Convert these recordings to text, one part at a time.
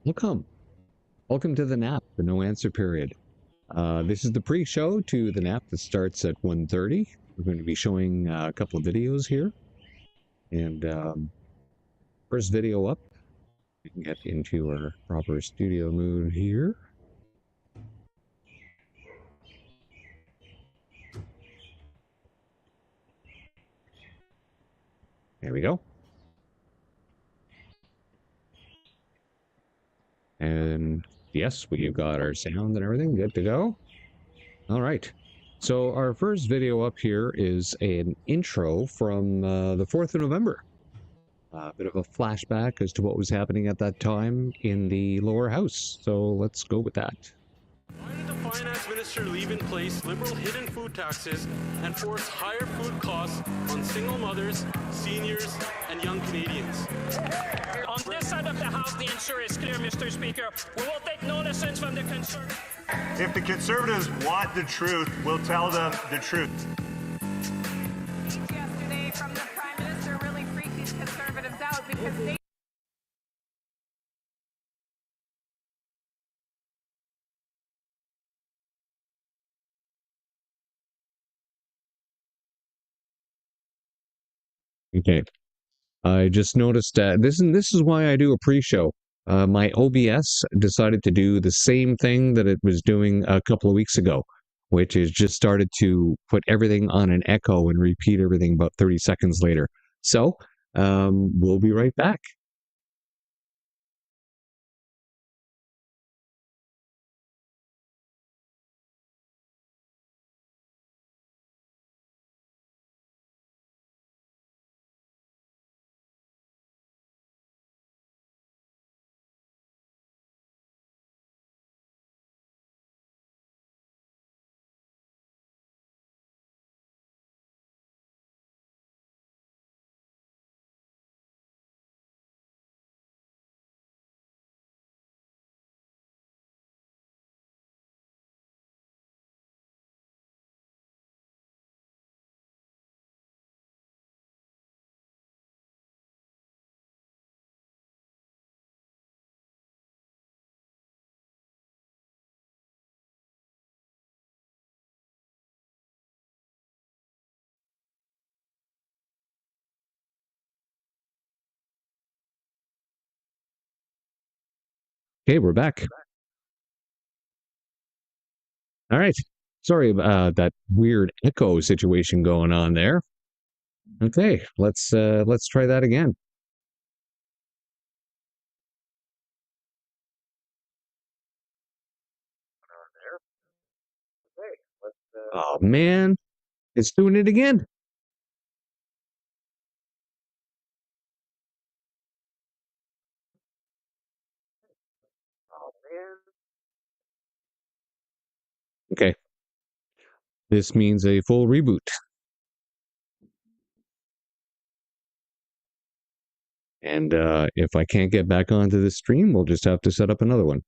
Welcome. Welcome to the nap, the no answer period. This is the pre-show to the nap that starts at 1:30. We're going to be showing a couple of videos here. And first video up, we can get into our proper studio mood here. There we go. And yes, we've got our sound and everything good to go. All right. So our first video up here is an intro from the 4th of November. A bit of a flashback as to what was happening at that time in the lower house. So let's go with that. Why did the finance minister leave in place liberal hidden food taxes and force higher food costs on single mothers, seniors, and young Canadians? On this side of the House, the answer is clear, Mr. Speaker. We will take no lessons from the Conservatives. If the Conservatives want the truth, we'll tell them the truth. Yesterday from the Prime Minister really freaked these Conservatives out because they Okay. I just noticed this is why I do a pre-show. My OBS decided to do the same thing that it was doing a couple of weeks ago, which is just started to put everything on an echo and repeat everything about 30 seconds later. So we'll be right back. Okay, we're back. All right. Sorry about that weird echo situation going on there. Okay, let's try that again. Oh man, it's doing it again. Okay, this means a full reboot. And if I can't get back onto the stream, we'll just have to set up another one.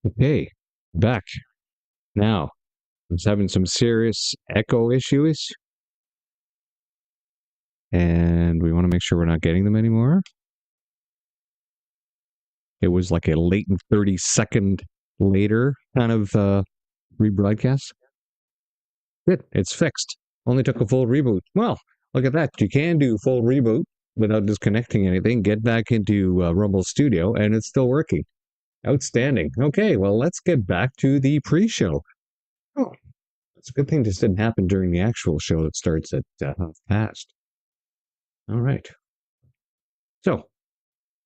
Okay, back. Now, I was having some serious echo issues, and we want to make sure we're not getting them anymore. It was like a latent 30-second later kind of rebroadcast. Good, it's fixed. Only took a full reboot. Well, look at that. You can do full reboot without disconnecting anything, get back into Rumble Studio, and it's still working. Outstanding. Okay, well, let's get back to the pre-show. Oh, it's a good thing this didn't happen during the actual show that starts at half past. All right. So,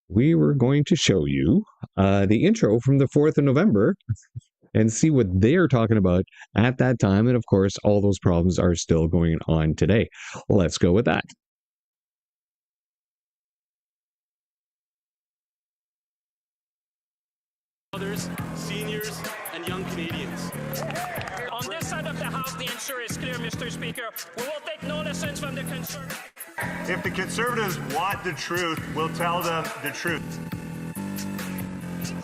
we were going to show you the intro from the 4th of November and see what they're talking about at that time. And of course, all those problems are still going on today. Let's go with that. Mothers, seniors, and young Canadians. On this side of the House, the answer is clear, Mr. Speaker. We will take no lessons from the Conservatives. If the Conservatives want the truth, we'll tell them the truth.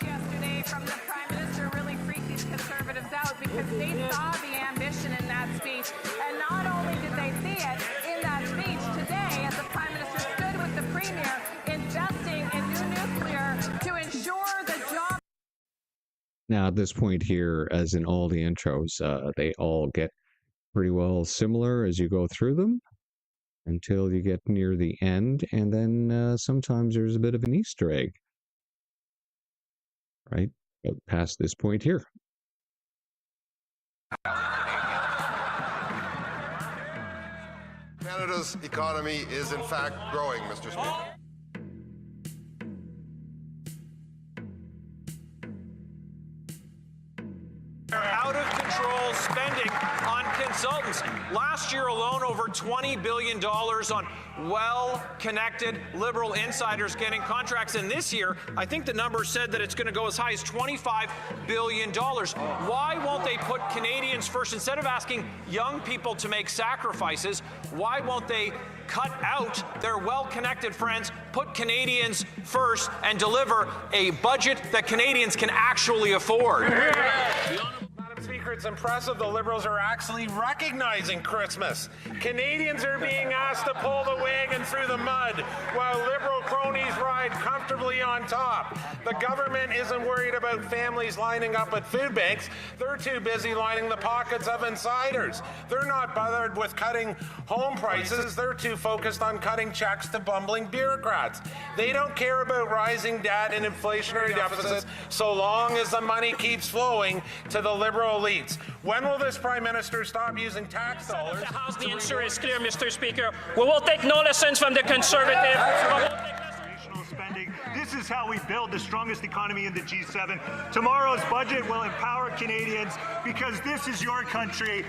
Yesterday from the Prime Minister really freaked these Conservatives out because they saw the ambition in that speech. And not only did they see it in that speech today, as the Prime Minister stood with the Premier investing in new nuclear to ensure the job. Now, at this point here, as in all the intros, they all get pretty well similar as you go through them until you get near the end, and then sometimes there's a bit of an Easter egg, right? But past this point here. Canada's economy is in fact growing, Mr. Speaker. Out of control spending on consultants. Last year alone, over $20 billion on well-connected Liberal insiders getting contracts. And this year, I think the number said that it's going to go as high as $25 billion. Why won't they put Canadians first? Instead of asking young people to make sacrifices, why won't they cut out their well-connected friends, put Canadians first, and deliver a budget that Canadians can actually afford? Madam Speaker, it's impressive the Liberals are actually recognizing Christmas. Canadians are being asked to pull the wagon through the mud while Liberal cronies ride comfortably on top. The government isn't worried about families lining up at food banks. They're too busy lining the pockets of insiders. They're not bothered with cutting home prices. They're too focused on cutting checks to bumbling bureaucrats. They don't care about rising debt and inflationary deficits so long as the money keeps flowing to the Liberal elites. When will this Prime Minister stop using tax dollars? The House, the answer is clear, Mr. Speaker. We will take no lessons from the Conservatives. Spending. This is how we build the strongest economy in the G7. Tomorrow's budget will empower Canadians because this is your country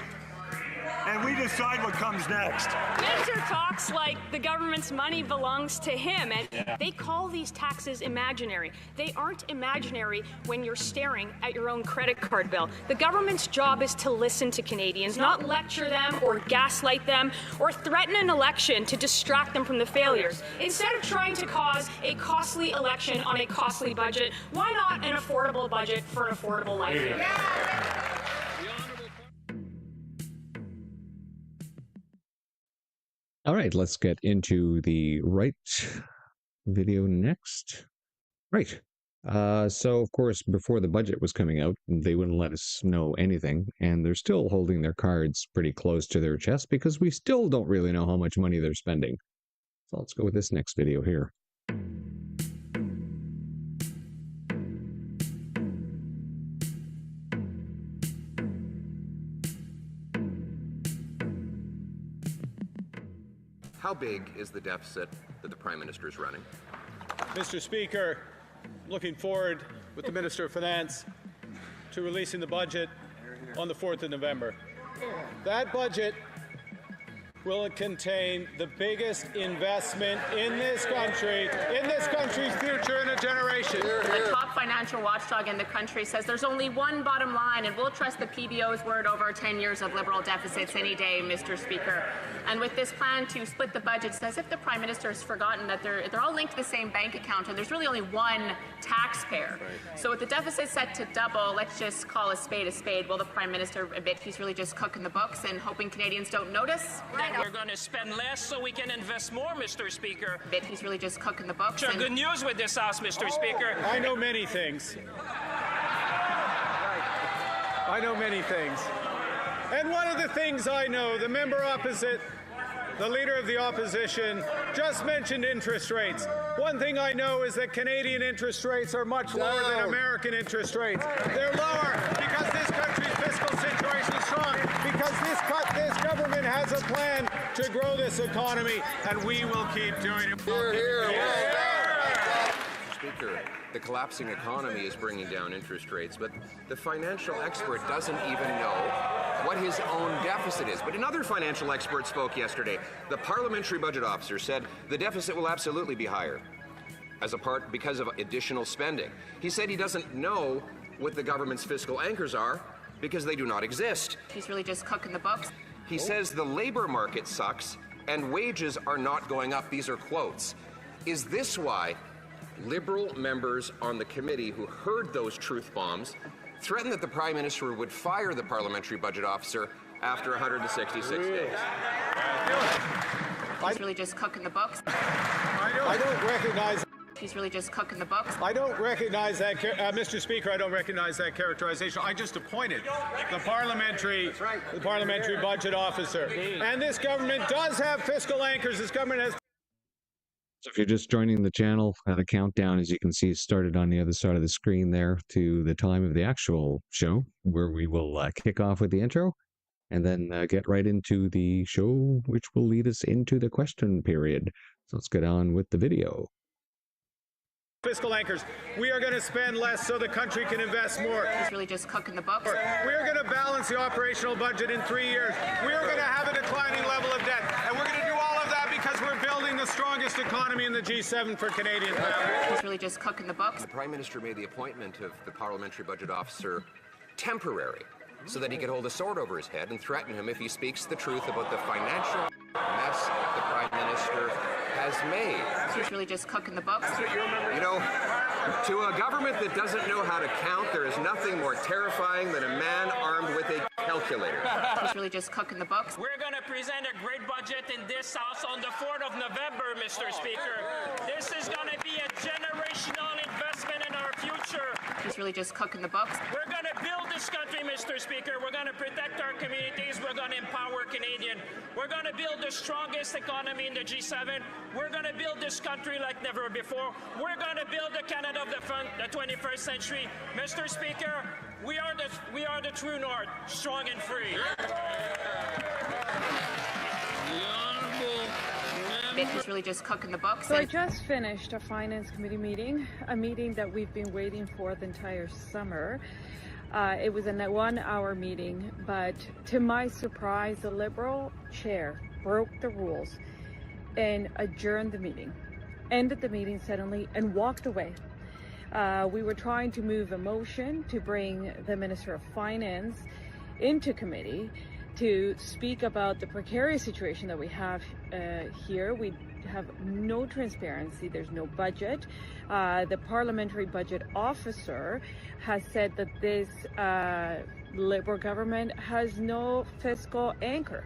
and we decide what comes next. Minister talks like the government's money belongs to him, and they call these taxes imaginary. They aren't imaginary when you're staring at your own credit card bill. The government's job is to listen to Canadians, not lecture them or gaslight them or threaten an election to distract them from the failures. Instead of trying to cause a costly election on a costly budget, why not an affordable budget for an affordable life? All right, let's get into the right video next. Right. So, of course, before the budget was coming out, they wouldn't let us know anything, and they're still holding their cards pretty close to their chest because we still don't really know how much money they're spending. So let's go with this next video here. How big is the deficit that the Prime Minister is running? Mr. Speaker, looking forward with the Minister of Finance to releasing the budget on the 4th of November. That budget will contain the biggest investment in this country's future in a generation. The top financial watchdog in the country says there's only one bottom line, and we'll trust the PBO's word over 10 years of Liberal deficits any day, Mr. Speaker. And with this plan to split the budget, it's as if the Prime Minister has forgotten that they're all linked to the same bank account, and there's really only one taxpayer. So with the deficit set to double, let's just call a spade a spade. Will the Prime Minister admit he's really just cooking the books and hoping Canadians don't notice? That we're going to spend less so we can invest more, Mr. Speaker. Admit he's really just cooking the books. Sure, good news with this House, Mr. Speaker. I know many things. I know many things. And one of the things I know, the member opposite, the leader of the opposition, just mentioned interest rates. One thing I know is that Canadian interest rates are much lower than American interest rates. They're lower because this country's fiscal situation is strong, because this government has a plan to grow this economy, and we will keep doing it. Speaker, the collapsing economy is bringing down interest rates, but the financial expert doesn't even know what his own deficit is. But another financial expert spoke yesterday. The parliamentary budget officer said the deficit will absolutely be higher because of additional spending. He said he doesn't know what the government's fiscal anchors are because they do not exist. He's really just cooking the books. He says the labor market sucks and wages are not going up. These are quotes. Is this why Liberal members on the committee who heard those truth bombs threatened that the Prime Minister would fire the parliamentary budget officer after 166 days? He's really just cooking the books. I don't recognize. He's really just cooking the books. I don't recognize that, Mr. Speaker. I don't recognize that characterization. I just appointed the parliamentary budget officer, and this government does have fiscal anchors. This government has. So if you're just joining the channel, the countdown, as you can see, started on the other side of the screen there to the time of the actual show, where we will kick off with the intro and then get right into the show, which will lead us into the question period. So let's get on with the video. Fiscal anchors. We are going to spend less so the country can invest more. He's really just cooking the books. We are going to balance the operational budget in 3 years. We are going to have a declining level of debt. And we're going to do all of that because we're building the strongest economy in the G7 for Canadians. He's really just cooking the books. The Prime Minister made the appointment of the parliamentary budget officer temporary so that he could hold a sword over his head and threaten him if he speaks the truth about the financial mess the Prime Minister has made. He's really just cooking the books. You know, to a government that doesn't know how to count, there is nothing more terrifying than a man armed with a calculator. He's really just cooking the books. We're going to present a great budget in this House on the 4th of November, Mr. Speaker. This is going to be a generational investment in our future. He's really just cooking the books. We're going to build this country, Mr. Speaker. We're going to protect our communities. We're going to empower Canadians. We're going to build the strongest economy in the G7. We're going to build this country like never before. We're going to build the Canada of the 21st century. Mr. Speaker, we are the true north, strong and free. He's really just cooking the books. So I just finished a Finance Committee meeting, a meeting that we've been waiting for the entire summer. It was a 1-hour meeting, but to my surprise, the Liberal chair broke the rules and adjourned the meeting, ended the meeting suddenly, and walked away. We were trying to move a motion to bring the Minister of Finance into committee to speak about the precarious situation that we have here. We have no transparency. There's no budget. The parliamentary budget officer has said that this Liberal government has no fiscal anchor,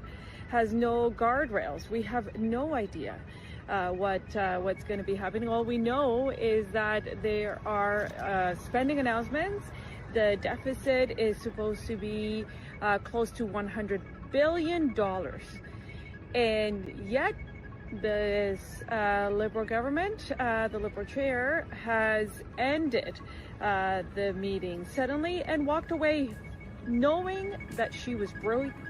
has no guardrails. We have no idea what's going to be happening. All we know is that there are spending announcements. The deficit is supposed to be close to $100 billion. And yet, this Liberal government, the Liberal chair, has ended the meeting suddenly and walked away knowing that she was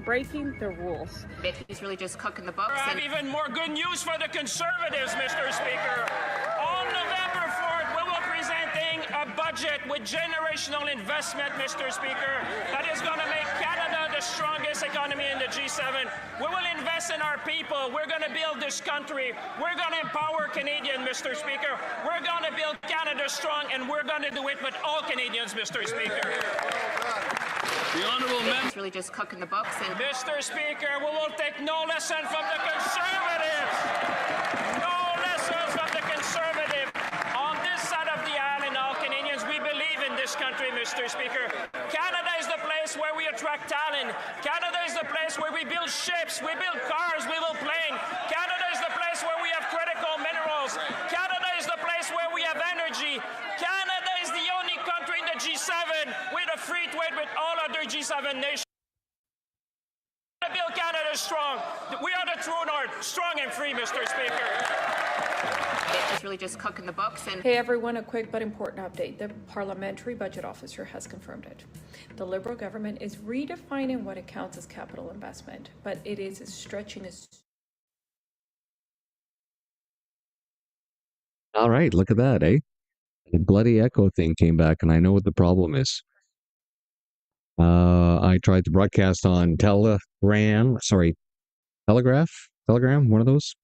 breaking the rules. He's really just cooking the books. I have even more good news for the Conservatives, Mr. Speaker. On November 4th, we will be presenting a budget budget with generational investment, Mr. Speaker, that is going to make Canada the strongest economy in the G7. We will invest in our people. We're going to build this country. We're going to empower Canadians, Mr. Speaker. We're going to build Canada strong, and we're going to do it with all Canadians, Mr. Speaker. The honourable member. It's really just cooking the books. And Mr. Speaker, we will take no lesson from the Conservatives. No lessons from the Conservatives. On this side of the aisle, and all Canadians, we believe in this country, Mr. Speaker. Canada is the place where we attract talent. Canada is the place where we build ships, we build cars, we build planes. Canada is the place where we have critical minerals. Canada is the place where we have energy. Canada is the only country in the G7 with a free trade with all other G7 nations. To build Canada strong. We are the true north, strong and free, Mr. Speaker. it's really just cooking the books. And Hey everyone, a quick but important update. The Parliamentary Budget Officer has confirmed it. The Liberal government is redefining what it counts as capital investment, but it is stretching its... All right, look at that, eh? The bloody echo thing came back, and I know what the problem is. I tried to broadcast on Telegram, one of those.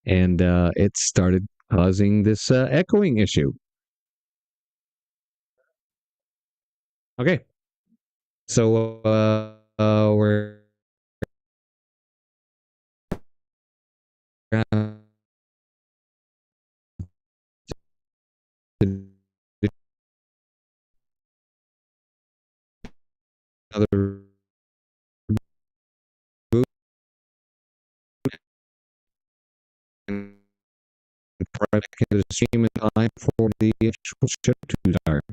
And it started causing this echoing issue. Okay. So we're another private stream in time for the actual ship to start.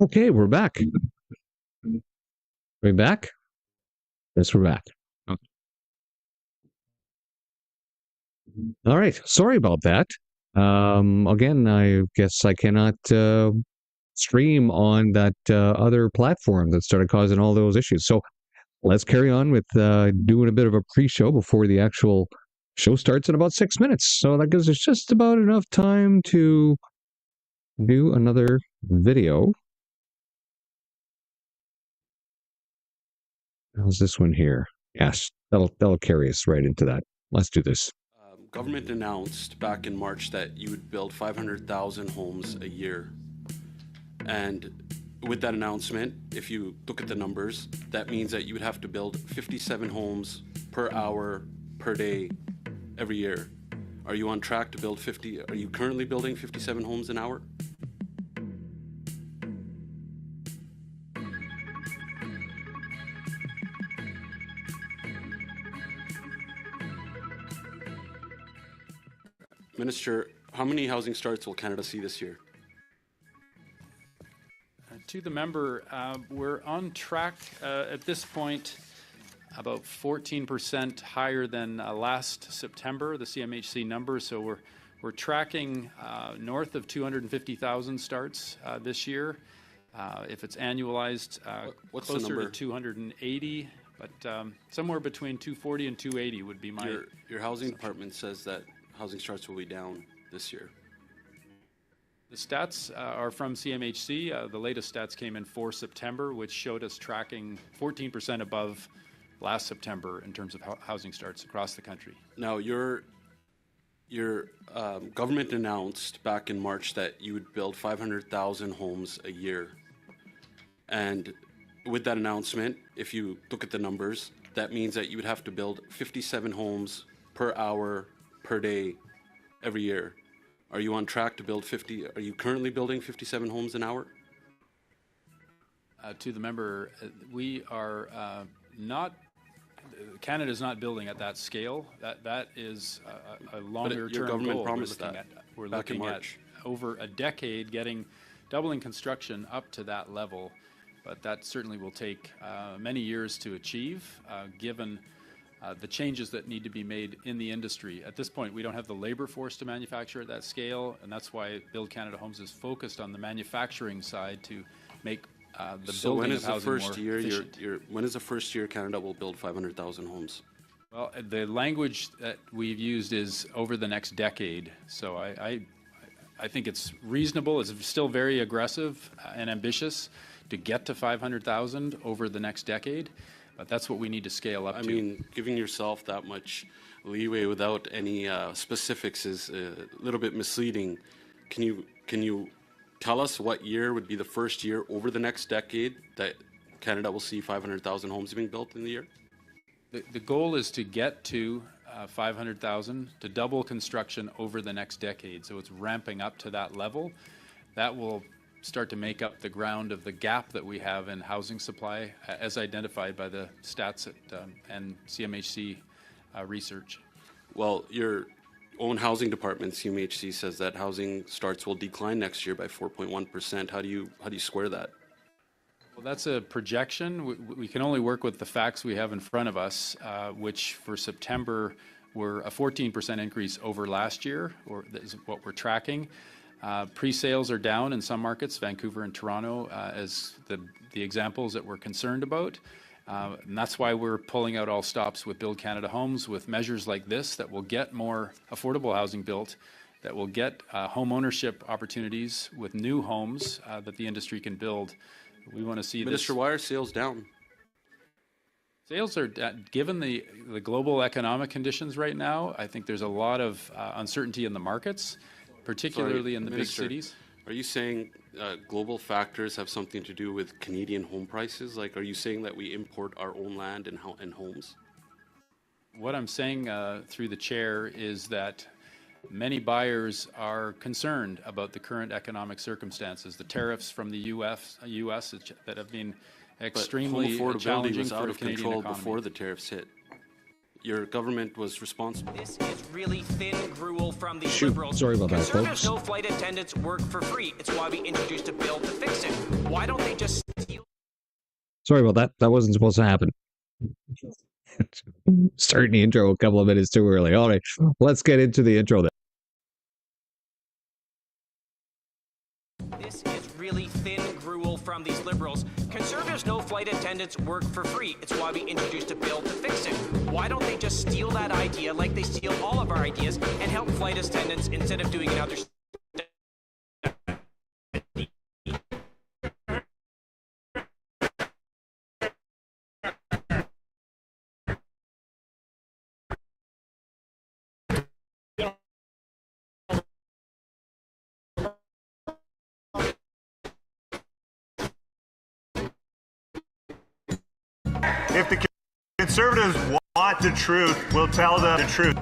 Okay, we're back. We back? Yes, we're back. Okay. All right. Sorry about that. Again, I guess I cannot stream on that other platform that started causing all those issues. So let's carry on with doing a bit of a pre-show before the actual show starts in about 6 minutes. So that gives us just about enough time to do another video. How's this one here? Yes, that'll carry us right into that. Let's do this. Government announced back in March that you would build 500,000 homes a year. And with that announcement, if you look at the numbers, that means that you would have to build 57 homes per hour, per day, every year. Are you on track to build 50? Are you currently building 57 homes an hour? Minister, how many housing starts will Canada see this year? To the member, we're on track at this point, about 14% higher than last September, the CMHC number. So we're tracking north of 250,000 starts this year. If it's annualized, What's the closer number? to 280, but somewhere between 240 and 280 would be my. Your housing department says that housing starts will be down this year. The stats are from CMHC. The latest stats came in for September, which showed us tracking 14% above last September in terms of housing starts across the country. Now, your government announced back in March that you would build 500,000 homes a year. And with that announcement, if you look at the numbers, that means that you would have to build 57 homes per hour, per day, every year. Are you on track to build 50? Are you currently building 57 homes an hour? To the member, we are not. Canada is not building at that scale. That is a longer-term government goal. promised We're back in looking at March. over a decade doubling construction up to that level, but that certainly will take many years to achieve, given the changes that need to be made in the industry. At this point, we don't have the labor force to manufacture at that scale, and that's why Build Canada Homes is focused on the manufacturing side to make the So when building is of the housing first more year? efficient. When is the first year Canada will build 500,000 homes? Well, the language that we've used is over the next decade. So I think it's reasonable. It's still very aggressive and ambitious to get to 500,000 over the next decade. But that's what we need to scale up to. I mean, giving yourself that much leeway without any specifics is a little bit misleading. Can you tell us what year would be the first year over the next decade that Canada will see 500,000 homes being built in the year? The goal is to get to 500,000, to double construction over the next decade. So it's ramping up to that level. That will start to make up the ground of the gap that we have in housing supply, as identified by the stats and CMHC research. Well, your own housing department, CMHC, says that housing starts will decline next year by 4.1%. How do you square that? Well, that's a projection. We can only work with the facts we have in front of us, which for September were a 14% increase over last year, or that is what we're tracking. Pre-sales are down in some markets, Vancouver and Toronto, as the examples that we're concerned about. And that's why we're pulling out all stops with Build Canada Homes, with measures like this that will get more affordable housing built, that will get home ownership opportunities with new homes that the industry can build. We want to see Minister, why are sales down? Sales are, given the global economic conditions right now, I think there's a lot of uncertainty in the markets, particularly in the Minister, big cities. Are you saying global factors have something to do with Canadian home prices? Like, are you saying that we import our own land and homes? What I'm saying through the chair is that many buyers are concerned about the current economic circumstances, the tariffs from the U.S. that have been extremely but home affordability challenging was out for the of Canadian control economy. before the tariffs hit. Your government was responsible. This is really thin gruel from these Shoot, Liberals. sorry about that, Conservatives folks. know flight attendants work for free. It's why we introduced a bill to fix it. Why don't they just steal? Sorry about that. That wasn't supposed to happen. Starting the intro a couple of minutes too early. All right, let's get into the intro then. This is really thin gruel from these Liberals. Conservatives know flight attendants work for free. It's why we introduced a bill to fix it. Why don't they just steal that idea like they steal all of our ideas and help flight attendants instead of doing another study? If the Conservatives want the truth, we'll tell them the truth.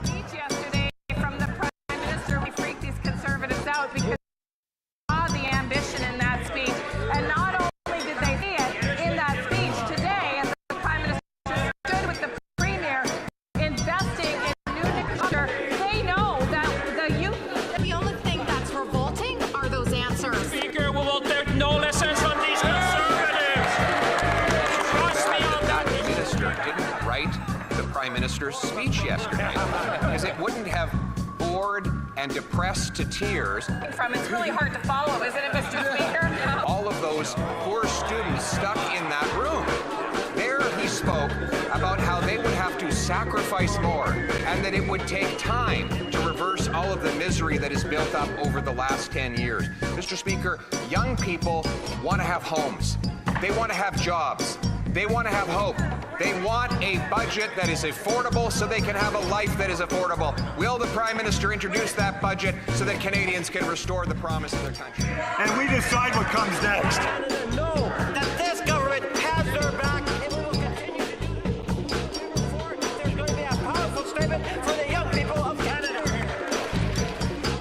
Speech yesterday from the Prime Minister, we freaked these Conservatives out because they saw the ambition in that speech. And not only did they see it in that speech today, as the Prime Minister stood with the Premier investing in new infrastructure, they know that the youth... The only thing that's revolting are those answers. Speaker, we will take no lessons from these Conservatives. Trust me on that. The minister didn't write the Prime Minister's speech yesterday because it wouldn't have bored and depressed to tears It's really hard to follow, isn't it, Mr. Speaker? all of those poor students stuck in that room. There he spoke about how they would have to sacrifice more and that it would take time to reverse all of the misery that has built up over the last 10 years. Mr. Speaker, young people want to have homes. They want to have jobs. They want to have hope. They want a budget that is affordable so they can have a life that is affordable. Will the Prime Minister introduce that budget so that Canadians can restore the promise of their country? And we decide what comes next. Know that this government has their back and we will continue to do it. Therefore, there's going to be a powerful statement for the young people of Canada.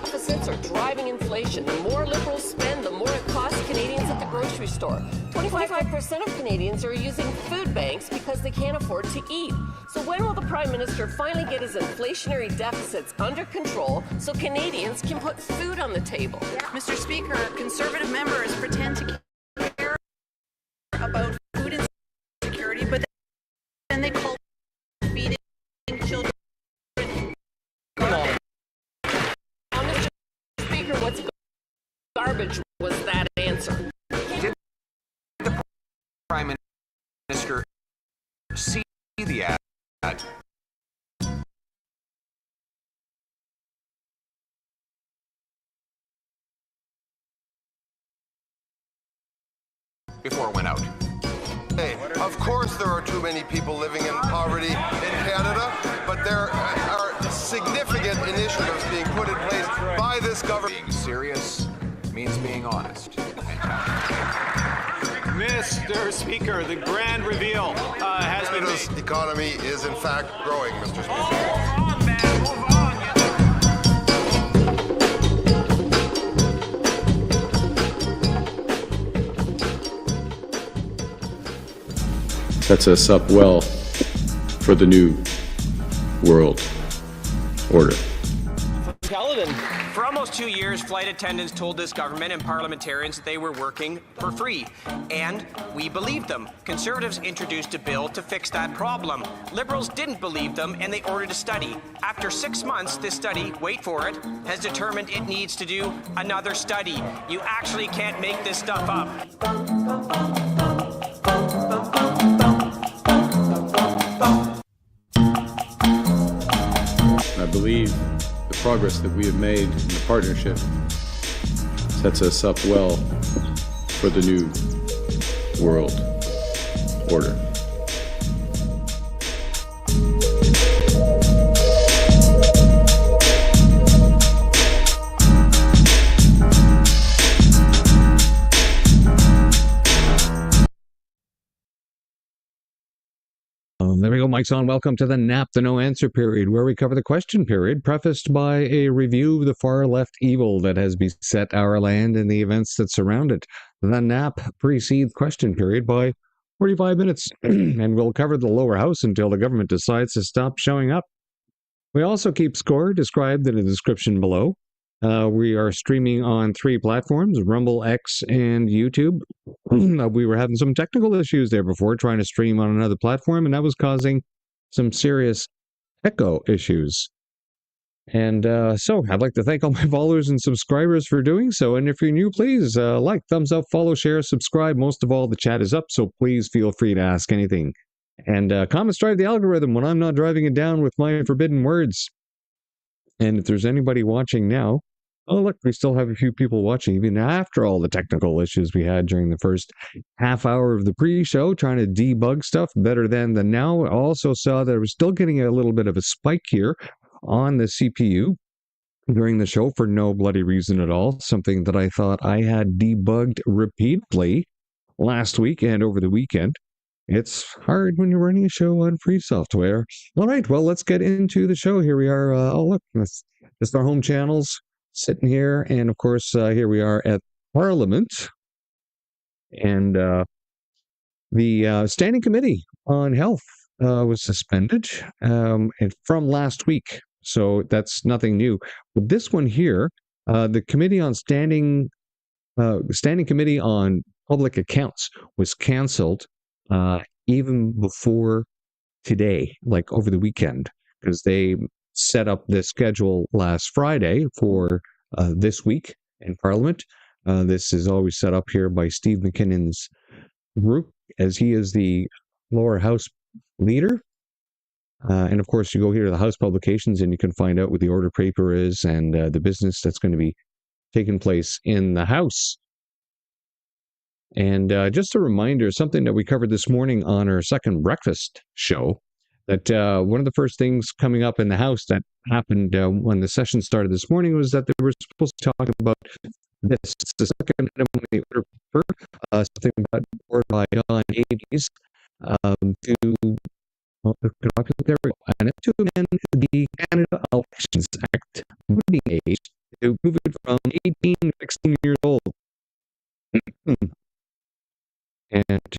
Deficits are driving inflation. The more Liberals spend, the more it costs Canadians at the grocery store. 25% of Canadians are using food banks because they can't afford to eat. So when will the Prime Minister finally get his inflationary deficits under control so Canadians can put food on the table? Mr. Speaker, Conservative members pretend to care about food insecurity, but then they call feeding children. Now, Mr. Speaker, what's garbage was that answer? Did the Prime Minister see the ad before it went out? Hey, of course there are too many people living in poverty in Canada, but there are significant initiatives being put in place by this government. Being serious means being honest. Mr. Speaker, the grand reveal has been Canada's made. economy is in fact growing, Mr. Speaker. Move on, man. Move on. Sets us up well for the new world order. For almost 2 years, flight attendants told this government and parliamentarians that they were working for free. And we believed them. Conservatives introduced a bill to fix that problem. Liberals didn't believe them and they ordered a study. After 6 months, this study, wait for it, has determined it needs to do another study. You actually can't make this stuff up. I believe the progress that we have made in the partnership sets us up well for the new world order. There we go. Mic's on. Welcome to the NAP, the No Answer period, where we cover the question period, prefaced by a review of the far left evil that has beset our land and the events that surround it. The NAP precedes question period by 45 minutes, and we'll cover the lower house until the government decides to stop showing up. We also keep score described in the description below. We are streaming on 3 platforms, Rumble, X, and YouTube. We were having some technical issues there before trying to stream on another platform, and that was causing some serious echo issues. And so I'd like to thank all my followers and subscribers for doing so. And if you're new, please like, thumbs up, follow, share, subscribe. Most of all, the chat is up, so please feel free to ask anything. And comments drive the algorithm when I'm not driving it down with my forbidden words. And if there's anybody watching now, oh, look, we still have a few people watching, even after all the technical issues we had during the first half hour of the pre-show, trying to debug stuff better than the now. I also saw that I was still getting a little bit of a spike here on the CPU during the show for no bloody reason at all, something that I thought I had debugged repeatedly last week and over the weekend. It's hard when you're running a show on free software. All right, well, let's get into the show. Here we are. Oh, look, that's just our home channels sitting here. And of course, here we are at Parliament. And the Standing Committee on Health was suspended and from last week. So that's nothing new. But this one here, the Committee on Standing Committee on Public Accounts was canceled even before today, like over the weekend, because they set up the schedule last Friday for this week in Parliament. This is always set up here by Steve McKinnon's group, as he is the lower house leader. And of course, you go here to the House publications and you can find out what the order paper is and the business that's going to be taking place in the House. And just a reminder, something that we covered this morning on our second breakfast show, that one of the first things coming up in the House that happened when the session started this morning was that they were supposed to talk about this, the second item on the order paper, something about board by John Davies to and to amend the Canada Elections Act voting age to move it from 18 to 16 years old. And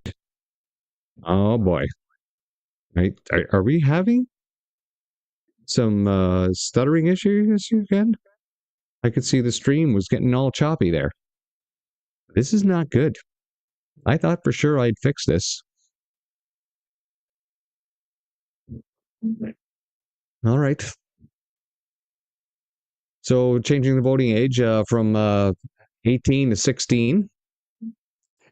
oh boy, right? Are we having some stuttering issues again? I could see the stream was getting all choppy there. This is not good. I thought for sure I'd fix this. All right. So changing the voting age from 18 to 16.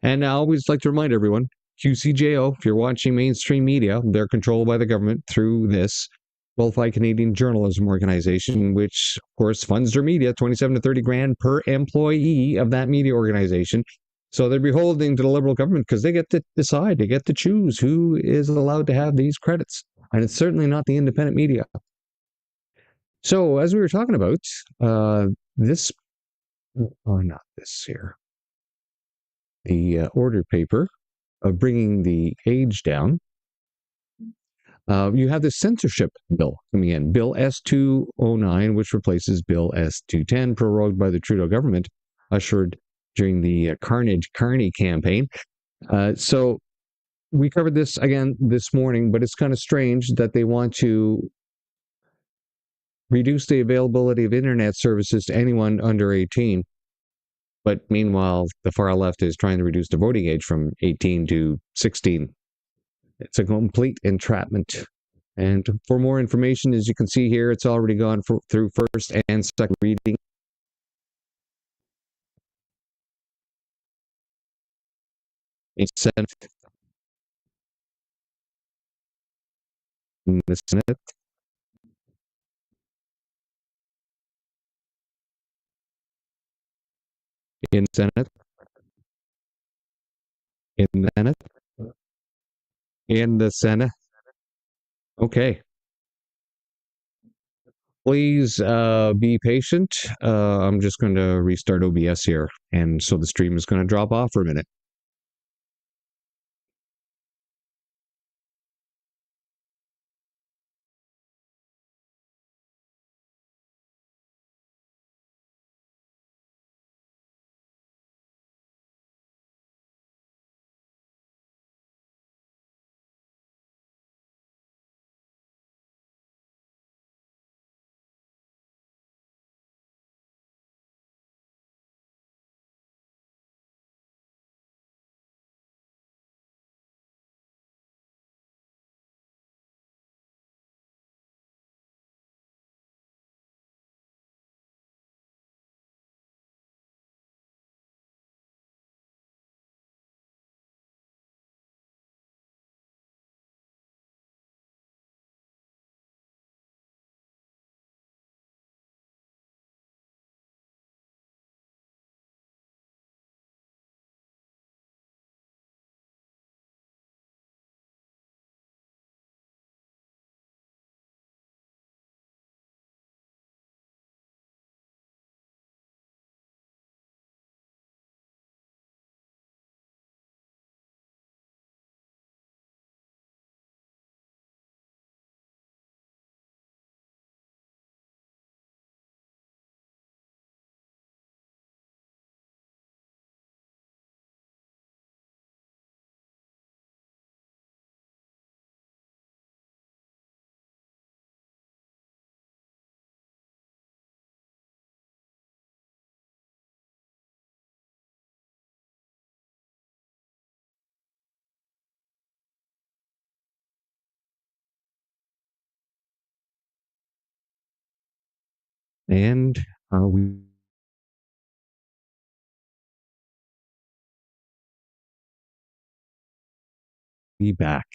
And I always like to remind everyone, QCJO, if you're watching mainstream media, they're controlled by the government through this Qualified Canadian Journalism Organization, which, of course, funds their media, 27 to 30 grand per employee of that media organization. So they're beholden to the Liberal government because they get to decide, they get to choose who is allowed to have these credits. And it's certainly not the independent media. So as we were talking about, this, not this here, the order paper of bringing the age down, you have the censorship bill coming in, Bill S-209, which replaces Bill S-210, prorogued by the Trudeau government, ushered during the Carnage Carney campaign. So we covered this again this morning, but it's kind of strange that they want to reduce the availability of internet services to anyone under 18. But meanwhile, the far left is trying to reduce the voting age from 18 to 16. It's a complete entrapment. And for more information, as you can see here, it's already gone through first and second reading. In Senate. In the Senate. In Senate. In the Senate. In the Senate. Okay. Please be patient. I'm just going to restart OBS here. And so the stream is going to drop off for a minute. And we be back.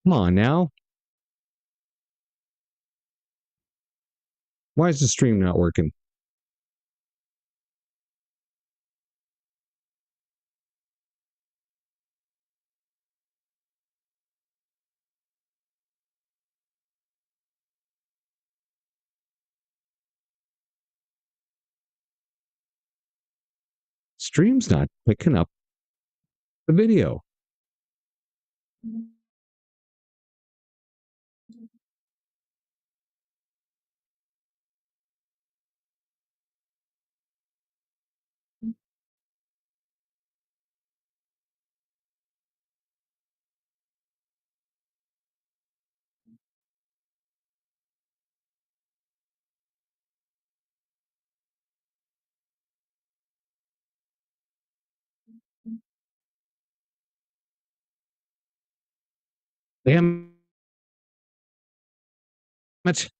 Come on now. Why is the stream not working? Stream's not picking up the video. Damn it.